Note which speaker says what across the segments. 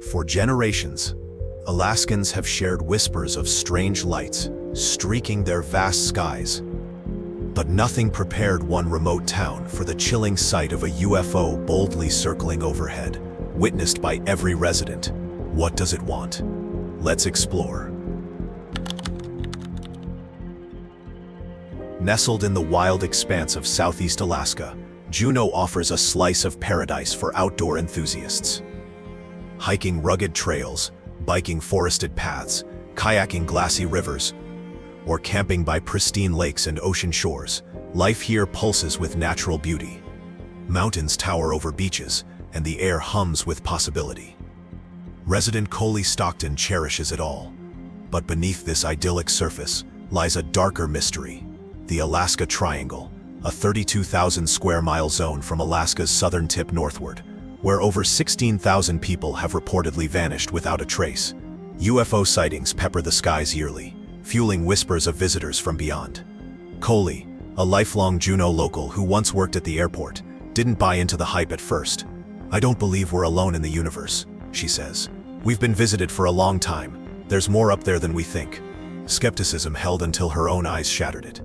Speaker 1: For generations, Alaskans have shared whispers of strange lights streaking their vast skies. But nothing prepared one remote town for the chilling sight of a UFO boldly circling overhead, witnessed by every resident. What does it want? Let's explore. Nestled in the wild expanse of southeast Alaska, Juneau offers a slice of paradise for outdoor enthusiasts. Hiking rugged trails, biking forested paths, kayaking glassy rivers, or camping by pristine lakes and ocean shores, life here pulses with natural beauty. Mountains tower over beaches, and the air hums with possibility. Resident Coley Stockton cherishes it all. But beneath this idyllic surface lies a darker mystery: the Alaska Triangle, a 32,000 square mile zone from Alaska's southern tip northward, where over 16,000 people have reportedly vanished without a trace. UFO sightings pepper the skies yearly, fueling whispers of visitors from beyond. Coley, a lifelong Juneau local who once worked at the airport, didn't buy into the hype at first. "I don't believe we're alone in the universe," she says. "We've been visited for a long time. There's more up there than we think." Skepticism held until her own eyes shattered it.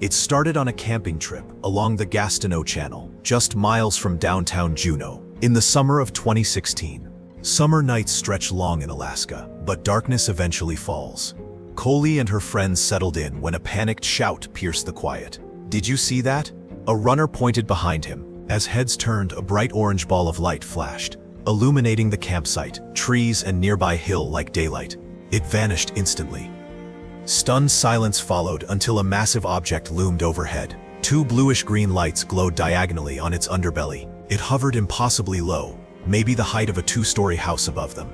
Speaker 1: It started on a camping trip along the Gastineau Channel, just miles from downtown Juneau, in the summer of 2016. Summer nights stretch long in Alaska, but darkness eventually falls. Coley and her friends settled in when a panicked shout pierced the quiet. "Did you see that?" A runner pointed behind him. As heads turned, a bright orange ball of light flashed, illuminating the campsite, trees, and nearby hill like daylight. It vanished instantly. Stunned silence followed until a massive object loomed overhead. Two bluish-green lights glowed diagonally on its underbelly. It hovered impossibly low, maybe the height of a two-story house above them.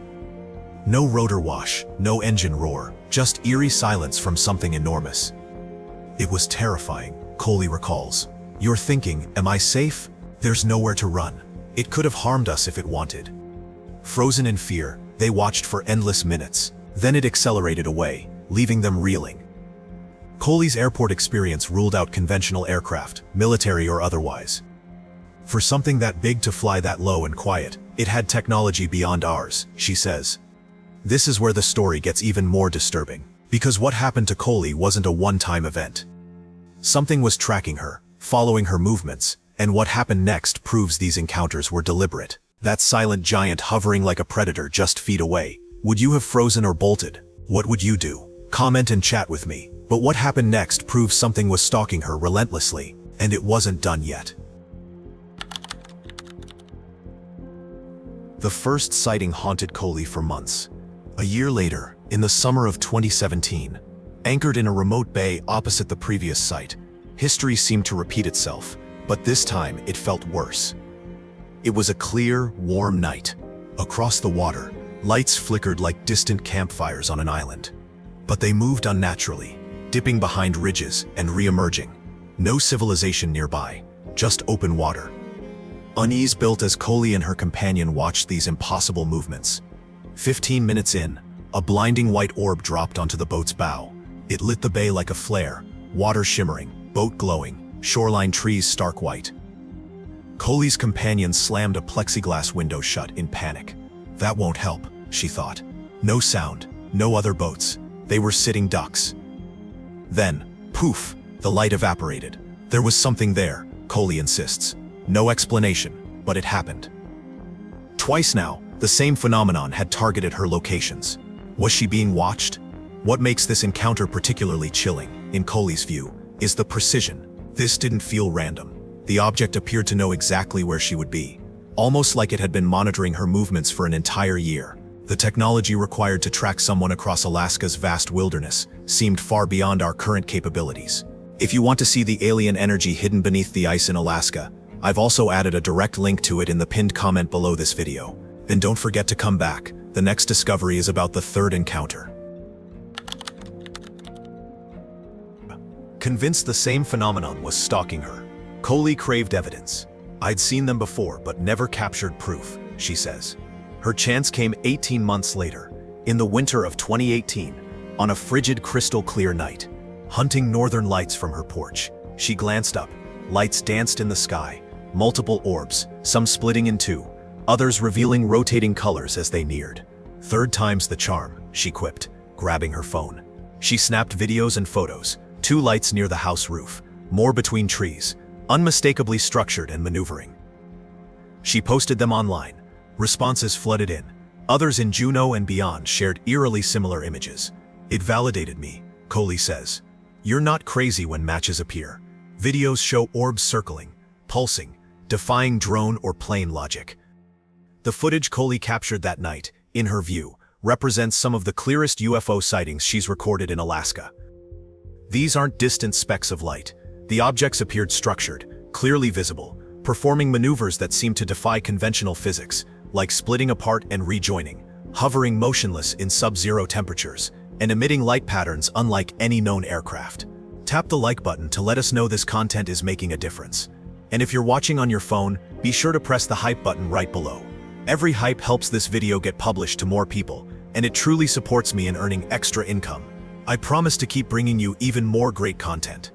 Speaker 1: No rotor wash, no engine roar, just eerie silence from something enormous. "It was terrifying," Coley recalls. "You're thinking, am I safe? There's nowhere to run. It could have harmed us if it wanted." Frozen in fear, they watched for endless minutes. Then it accelerated away, leaving them reeling. Coley's airport experience ruled out conventional aircraft, military or otherwise. For something that big to fly that low and quiet, it had technology beyond ours, she says. This is where the story gets even more disturbing, because what happened to Coley wasn't a one-time event. Something was tracking her, following her movements, and what happened next proves these encounters were deliberate. That silent giant hovering like a predator just feet away. Would you have frozen or bolted? What would you do? Comment and chat with me. But what happened next proves something was stalking her relentlessly, and it wasn't done yet. The first sighting haunted Coley for months. A year later, in the summer of 2017, anchored in a remote bay opposite the previous site, history seemed to repeat itself, but this time it felt worse. It was a clear, warm night. Across the water, lights flickered like distant campfires on an island. But they moved unnaturally, dipping behind ridges and re-emerging. No civilization nearby, just open water. Unease built as Coley and her companion watched these impossible movements. 15 minutes in, a blinding white orb dropped onto the boat's bow. It lit the bay like a flare, water shimmering, boat glowing, shoreline trees stark white. Coley's companion slammed a plexiglass window shut in panic. That won't help, she thought. No sound, no other boats. They were sitting ducks. Then, poof, the light evaporated. There was something there, Coley insists. No explanation, but it happened. Twice now, the same phenomenon had targeted her locations. Was she being watched? What makes this encounter particularly chilling, in Coley's view, is the precision. This didn't feel random. The object appeared to know exactly where she would be, almost like it had been monitoring her movements for an entire year. The technology required to track someone across Alaska's vast wilderness seemed far beyond our current capabilities. If you want to see the alien energy hidden beneath the ice in Alaska, I've also added a direct link to it in the pinned comment below this video. Then don't forget to come back. The next discovery is about the third encounter. Convinced the same phenomenon was stalking her, Coley craved evidence. I'd seen them before, but never captured proof, she says. Her chance came 18 months later, in the winter of 2018, on a frigid, crystal-clear night. Hunting northern lights from her porch, she glanced up. Lights danced in the sky, multiple orbs, some splitting in two, others revealing rotating colors as they neared. "Third time's the charm," she quipped, grabbing her phone. She snapped videos and photos, 2 lights near the house roof, more between trees, unmistakably structured and maneuvering. She posted them online. Responses flooded in. Others in Juneau and beyond shared eerily similar images. "It validated me," Coley says. "You're not crazy when matches appear." Videos show orbs circling, pulsing, defying drone or plane logic. The footage Coley captured that night, in her view, represents some of the clearest UFO sightings she's recorded in Alaska. These aren't distant specks of light. The objects appeared structured, clearly visible, performing maneuvers that seem to defy conventional physics, like splitting apart and rejoining, hovering motionless in sub-zero temperatures, and emitting light patterns unlike any known aircraft. Tap the like button to let us know this content is making a difference. And if you're watching on your phone, be sure to press the hype button right below. Every hype helps this video get published to more people, and it truly supports me in earning extra income. I promise to keep bringing you even more great content.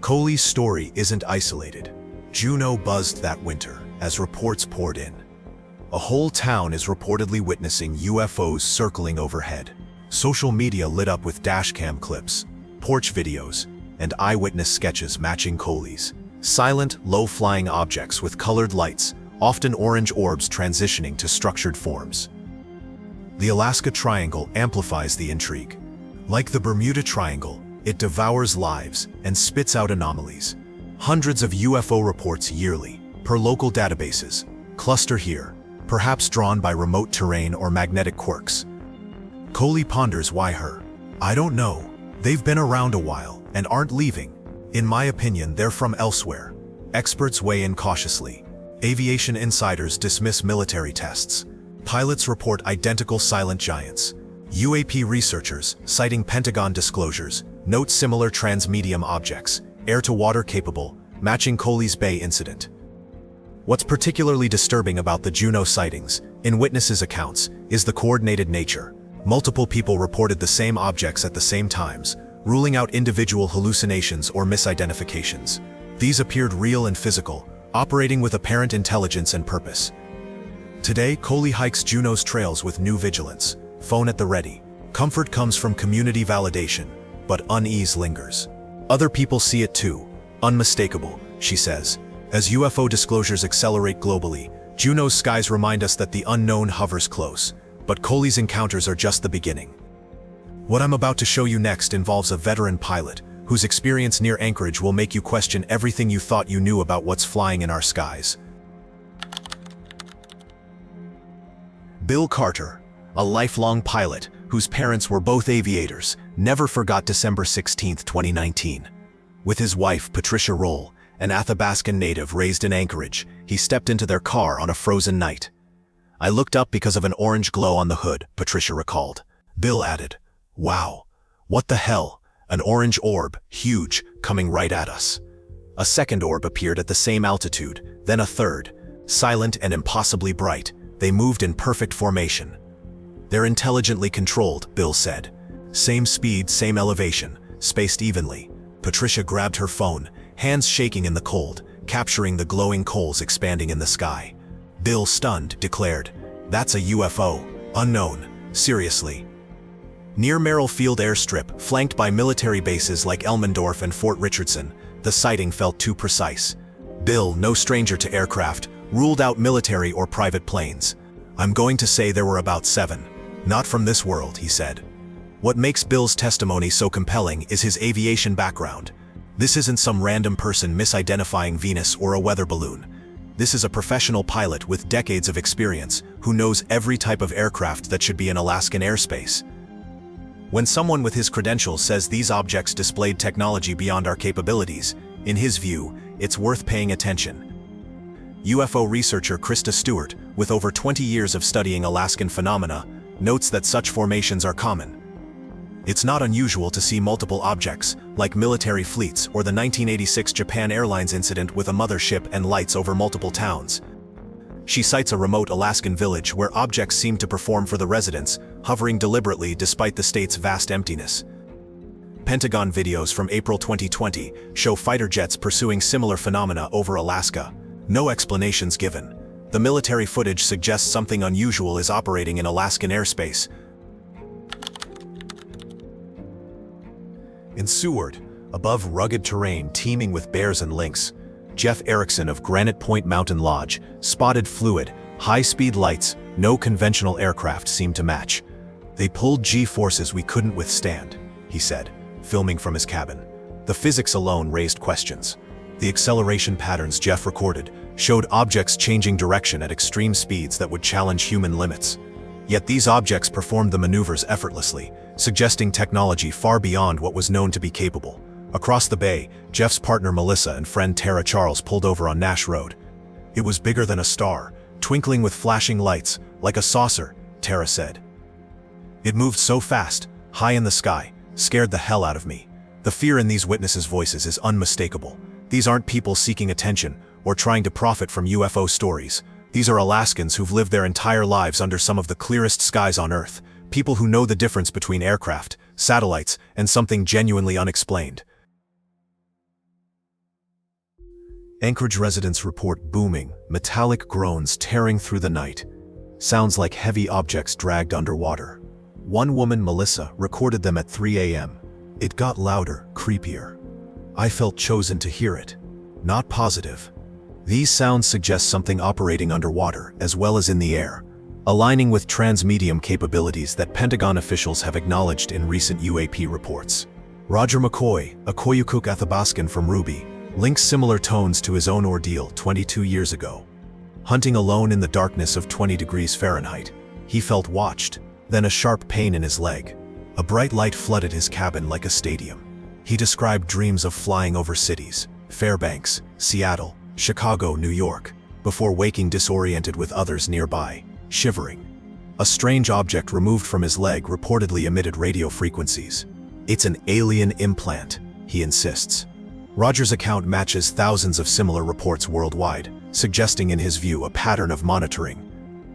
Speaker 1: Coley's story isn't isolated. Juneau buzzed that winter as reports poured in. A whole town is reportedly witnessing UFOs circling overhead. Social media lit up with dashcam clips, porch videos, and eyewitness sketches matching Coley's. Silent, low-flying objects with colored lights, often orange orbs transitioning to structured forms. The Alaska Triangle amplifies the intrigue. Like the Bermuda Triangle, it devours lives and spits out anomalies. Hundreds of UFO reports yearly, per local databases, cluster here, perhaps drawn by remote terrain or magnetic quirks. Coley ponders why her. "I don't know. They've been around a while and aren't leaving. In my opinion, they're from elsewhere." Experts weigh in cautiously. Aviation insiders dismiss military tests. Pilots report identical silent giants. UAP researchers, citing Pentagon disclosures, note similar transmedium objects, air-to-water capable, matching Coley's Bay incident. What's particularly disturbing about the Juneau sightings, in witnesses' accounts, is the coordinated nature. Multiple people reported the same objects at the same times, ruling out individual hallucinations or misidentifications. These appeared real and physical, operating with apparent intelligence and purpose. Today, Coley hikes Juneau's trails with new vigilance, phone at the ready. Comfort comes from community validation, but unease lingers. Other people see it too. Unmistakable, she says. As UFO disclosures accelerate globally, Juneau's skies remind us that the unknown hovers close, but Coley's encounters are just the beginning. What I'm about to show you next involves a veteran pilot, whose experience near Anchorage will make you question everything you thought you knew about what's flying in our skies. Bill Carter, a lifelong pilot whose parents were both aviators, never forgot December 16, 2019. With his wife, Patricia Roll, an Athabascan native raised in Anchorage, he stepped into their car on a frozen night. "I looked up because of an orange glow on the hood," Patricia recalled. Bill added, "Wow, what the hell? An orange orb, huge, coming right at us." A second orb appeared at the same altitude, then a third. Silent and impossibly bright, they moved in perfect formation. "They're intelligently controlled," Bill said. "Same speed, same elevation, spaced evenly." Patricia grabbed her phone, hands shaking in the cold, capturing the glowing coals expanding in the sky. Bill, stunned, declared, "That's a UFO. Unknown. Seriously." Near Merrill Field Airstrip, flanked by military bases like Elmendorf and Fort Richardson, the sighting felt too precise. Bill, no stranger to aircraft, ruled out military or private planes. "I'm going to say there were about 7. Not from this world," he said. What makes Bill's testimony so compelling is his aviation background. This isn't some random person misidentifying Venus or a weather balloon. This is a professional pilot with decades of experience who knows every type of aircraft that should be in Alaskan airspace. When someone with his credentials says these objects displayed technology beyond our capabilities, in his view, it's worth paying attention. UFO researcher Krista Stewart, with over 20 years of studying Alaskan phenomena, notes that such formations are common. It's not unusual to see multiple objects, like military fleets or the 1986 Japan Airlines incident with a mothership and lights over multiple towns. She cites a remote Alaskan village where objects seemed to perform for the residents, hovering deliberately despite the state's vast emptiness. Pentagon videos from April 2020 show fighter jets pursuing similar phenomena over Alaska. No explanations given. The military footage suggests something unusual is operating in Alaskan airspace. In Seward, above rugged terrain teeming with bears and lynx, Jeff Erickson of Granite Point Mountain Lodge spotted fluid, high-speed lights no conventional aircraft seemed to match. "They pulled G-forces we couldn't withstand," he said, filming from his cabin. The physics alone raised questions. The acceleration patterns Jeff recorded showed objects changing direction at extreme speeds that would challenge human limits. Yet these objects performed the maneuvers effortlessly, suggesting technology far beyond what was known to be capable. Across the bay, Jeff's partner Melissa and friend Tara Charles pulled over on Nash Road. "It was bigger than a star, twinkling with flashing lights, like a saucer," Tara said. "It moved so fast, high in the sky, scared the hell out of me." The fear in these witnesses' voices is unmistakable. These aren't people seeking attention or trying to profit from UFO stories. These are Alaskans who've lived their entire lives under some of the clearest skies on Earth, people who know the difference between aircraft, satellites, and something genuinely unexplained. Anchorage residents report booming, metallic groans tearing through the night. Sounds like heavy objects dragged underwater. One woman, Melissa, recorded them at 3 a.m. "It got louder, creepier. I felt chosen to hear it. Not positive." These sounds suggest something operating underwater as well as in the air, aligning with transmedium capabilities that Pentagon officials have acknowledged in recent UAP reports. Roger McCoy, a Koyukuk Athabascan from Ruby, links similar tones to his own ordeal 22 years ago. Hunting alone in the darkness of 20 degrees Fahrenheit, he felt watched, then a sharp pain in his leg. A bright light flooded his cabin like a stadium. He described dreams of flying over cities, Fairbanks, Seattle, Chicago, New York, before waking disoriented with others nearby, shivering. A strange object removed from his leg reportedly emitted radio frequencies. "It's an alien implant," he insists. Roger's account matches thousands of similar reports worldwide, suggesting in his view a pattern of monitoring.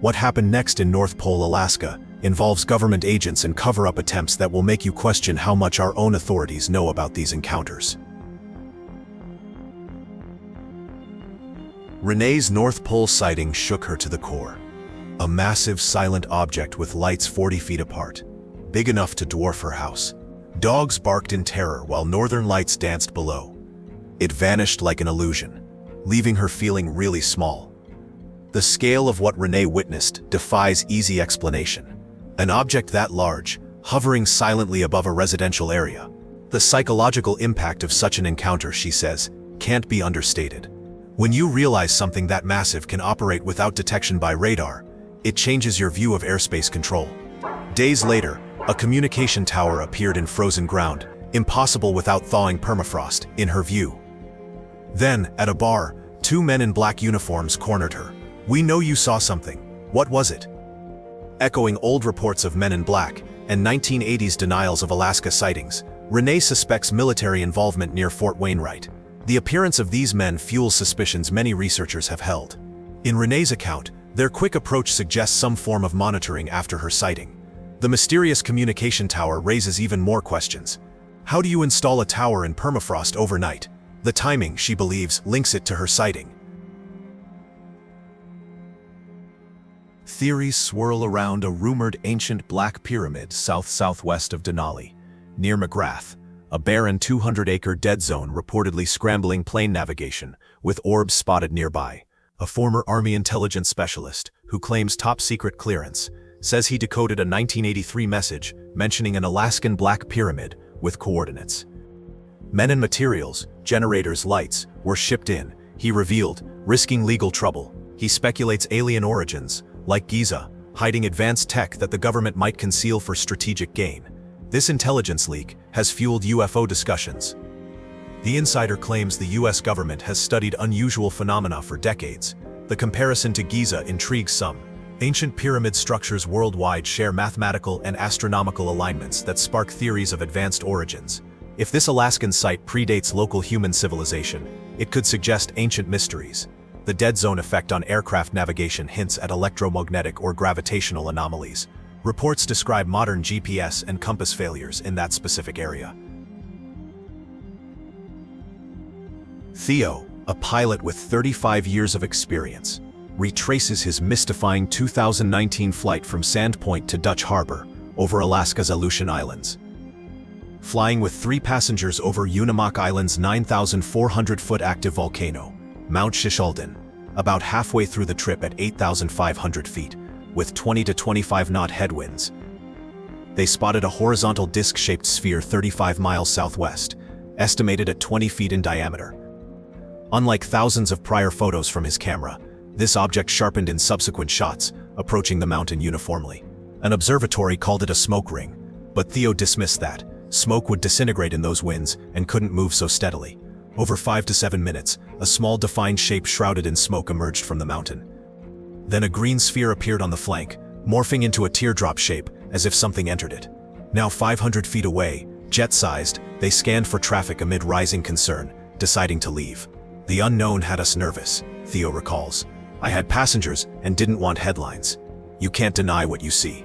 Speaker 1: What happened next in North Pole, Alaska, involves government agents and cover-up attempts that will make you question how much our own authorities know about these encounters. Renee's North Pole sighting shook her to the core. A massive silent object with lights 40 feet apart, big enough to dwarf her house. Dogs barked in terror while northern lights danced below. It vanished like an illusion, leaving her feeling really small. The scale of what Renee witnessed defies easy explanation. An object that large, hovering silently above a residential area. The psychological impact of such an encounter, she says, can't be understated. When you realize something that massive can operate without detection by radar, it changes your view of airspace control. Days later, a communication tower appeared in frozen ground, impossible without thawing permafrost, in her view. Then, at a bar, two men in black uniforms cornered her. "We know you saw something. What was it?" Echoing old reports of men in black and 1980s denials of Alaska sightings, Renee suspects military involvement near Fort Wainwright. The appearance of these men fuels suspicions many researchers have held. In Renee's account, their quick approach suggests some form of monitoring after her sighting. The mysterious communication tower raises even more questions. How do you install a tower in permafrost overnight? The timing, she believes, links it to her sighting. Theories swirl around a rumored ancient black pyramid south-southwest of Denali, near McGrath, a barren 200-acre dead zone reportedly scrambling plane navigation, with orbs spotted nearby. A former Army intelligence specialist, who claims top-secret clearance, says he decoded a 1983 message mentioning an Alaskan black pyramid with coordinates. Men and materials, generators, lights, were shipped in, he revealed, risking legal trouble. He speculates alien origins, like Giza, hiding advanced tech that the government might conceal for strategic gain. This intelligence leak has fueled UFO discussions. The insider claims the US government has studied unusual phenomena for decades. The comparison to Giza intrigues some. Ancient pyramid structures worldwide share mathematical and astronomical alignments that spark theories of advanced origins. If this Alaskan site predates local human civilization, it could suggest ancient mysteries. The dead zone effect on aircraft navigation hints at electromagnetic or gravitational anomalies. Reports describe modern GPS and compass failures in that specific area. Theo, a pilot with 35 years of experience, retraces his mystifying 2019 flight from Sandpoint to Dutch Harbor, over Alaska's Aleutian Islands. Flying with 3 passengers over Unimak Island's 9,400-foot active volcano, Mount Shishaldin, about halfway through the trip at 8,500 feet, with 20 to 25-knot headwinds, they spotted a horizontal disc-shaped sphere 35 miles southwest, estimated at 20 feet in diameter. Unlike thousands of prior photos from his camera, this object sharpened in subsequent shots, approaching the mountain uniformly. An observatory called it a smoke ring, but Theo dismissed that. Smoke would disintegrate in those winds and couldn't move so steadily. Over 5 to 7 minutes, a small defined shape shrouded in smoke emerged from the mountain. Then a green sphere appeared on the flank, morphing into a teardrop shape, as if something entered it. Now 500 feet away, jet-sized, they scanned for traffic amid rising concern, deciding to leave. The unknown had us nervous, Theo recalls. I had passengers and didn't want headlines. You can't deny what you see.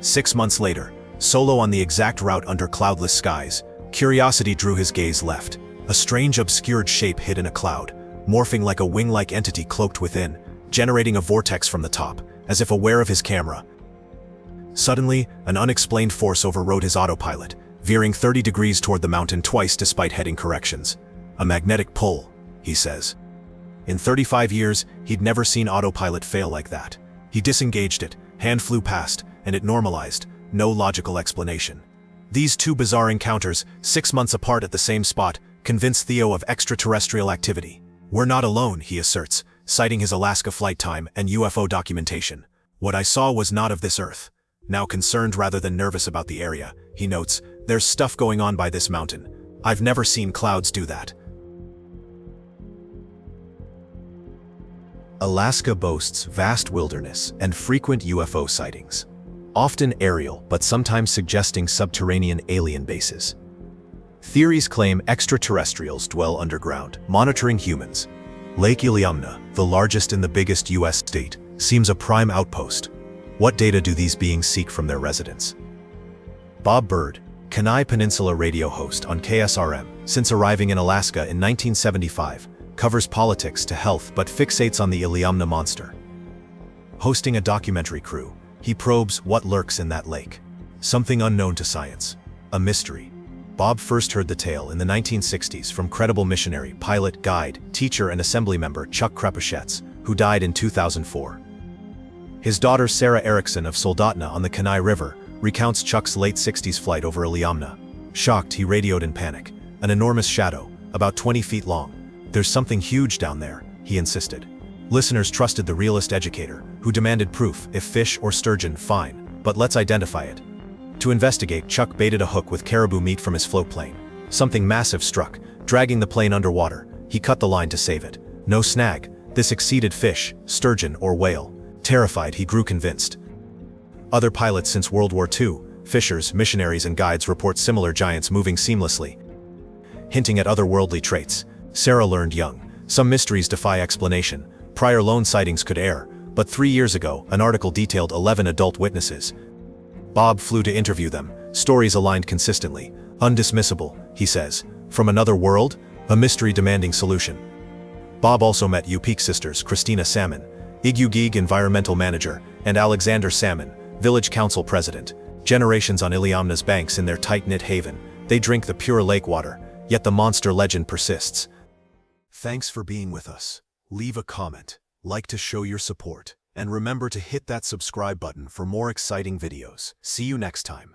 Speaker 1: 6 months later, solo on the exact route under cloudless skies, curiosity drew his gaze left. A strange obscured shape hid in a cloud, morphing like a wing-like entity cloaked within, generating a vortex from the top, as if aware of his camera. Suddenly, an unexplained force overrode his autopilot, veering 30 degrees toward the mountain twice despite heading corrections. A magnetic pull, he says. In 35 years, he'd never seen autopilot fail like that. He disengaged it, hand flew past, and it normalized, no logical explanation. These 2 bizarre encounters, 6 months apart at the same spot, convinced Theo of extraterrestrial activity. We're not alone, he asserts, citing his Alaska flight time and UFO documentation. What I saw was not of this Earth. Now concerned rather than nervous about the area, he notes, there's stuff going on by this mountain. I've never seen clouds do that. Alaska boasts vast wilderness and frequent UFO sightings, often aerial but sometimes suggesting subterranean alien bases. Theories claim extraterrestrials dwell underground, monitoring humans. Lake Iliamna, the largest and the biggest U.S. state, seems a prime outpost. What data do these beings seek from their residents? Bob Bird, Kenai Peninsula radio host on KSRM, since arriving in Alaska in 1975, covers politics to health but fixates on the Iliamna monster. Hosting a documentary crew, he probes what lurks in that lake. Something unknown to science. A mystery. Bob first heard the tale in the 1960s from credible missionary, pilot, guide, teacher and assembly member Chuck Krepachetz, who died in 2004. His daughter Sarah Erickson of Soldotna on the Kenai River recounts Chuck's late 60s flight over Iliamna. Shocked, he radioed in panic. An enormous shadow, about 20 feet long. There's something huge down there, he insisted. Listeners trusted the realist educator, who demanded proof, if fish or sturgeon, fine, but let's identify it. To investigate, Chuck baited a hook with caribou meat from his float plane. Something massive struck, dragging the plane underwater. He cut the line to save it. No snag. This exceeded fish, sturgeon, or whale. Terrified, he grew convinced. Other pilots since World War II, fishers, missionaries, and guides report similar giants moving seamlessly, hinting at otherworldly traits. Sarah learned young. Some mysteries defy explanation. Prior lone sightings could err, but 3 years ago, an article detailed 11 adult witnesses. Bob flew to interview them. Stories aligned consistently. Undismissible, he says. From another world? A mystery demanding solution. Bob also met Yupik sisters Christina Salmon, Igyugig environmental manager, and Alexander Salmon, village council president. Generations on Iliamna's banks in their tight-knit haven, they drink the pure lake water, yet the monster legend persists. Thanks for being with us. Leave a comment, like to show your support, and remember to hit that subscribe button for more exciting videos. See you next time.